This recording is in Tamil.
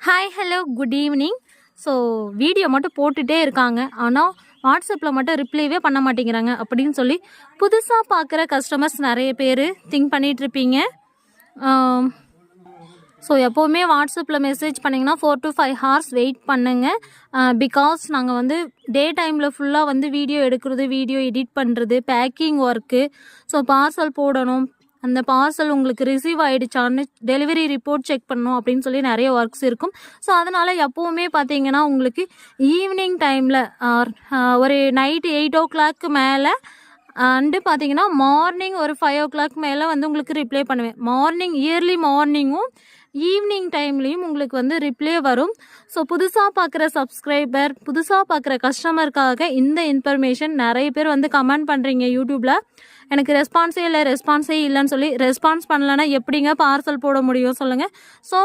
Hi hello good evening. So video மட்டும் போட்டுகிட்டே இருக்காங்க, ஆனால் வாட்ஸ்அப்பில் மட்டும் ரிப்ளைவே பண்ண மாட்டேங்கிறாங்க அப்படின்னு சொல்லி புதுசாக பார்க்குற கஸ்டமர்ஸ் நிறைய பேர் திங்க் பண்ணிகிட்ருப்பீங்க. ஸோ எப்போவுமே வாட்ஸ்அப்பில் மெசேஜ் பண்ணிங்கன்னா 4 to 5 hours வெயிட் பண்ணுங்கள். பிகாஸ் நாங்கள் வந்து டே டைமில் ஃபுல்லாக வந்து வீடியோ எடுக்கிறது, வீடியோ எடிட் பண்ணுறது, பேக்கிங் ஒர்க்கு, ஸோ பார்சல் போடணும், அந்த பார்சல் உங்களுக்கு ரிசீவ் ஆகிடுச்சான்னு டெலிவரி ரிப்போர்ட் செக் பண்ணணும் அப்படின்னு சொல்லி நிறைய ஒர்க்ஸ் இருக்கும். ஸோ அதனால் எப்போவுமே பார்த்தீங்கன்னா உங்களுக்கு ஈவினிங் டைமில் ஒரு நைட்டு 8 o'clock மேலே அண்டு பார்த்தீங்கன்னா மார்னிங் ஒரு 5 o'clock மேலே வந்து உங்களுக்கு ரிப்ளை பண்ணுவேன். இயர்லி மார்னிங்கும் ஈவினிங் டைம்லேயும் உங்களுக்கு வந்து ரிப்ளை வரும். ஸோ புதுசாக பார்க்குற சப்ஸ்கிரைபர், புதுசாக பார்க்குற கஸ்டமருக்காக இந்த இன்ஃபர்மேஷன் நிறைய பேர் வந்து கமெண்ட் பண்ணுறீங்க யூடியூப்பில். எனக்கு ரெஸ்பான்ஸே இல்லைன்னு சொல்லி ரெஸ்பான்ஸ் பண்ணலைன்னா எப்படிங்க பார்சல் போட முடியும் சொல்லுங்கள். ஸோ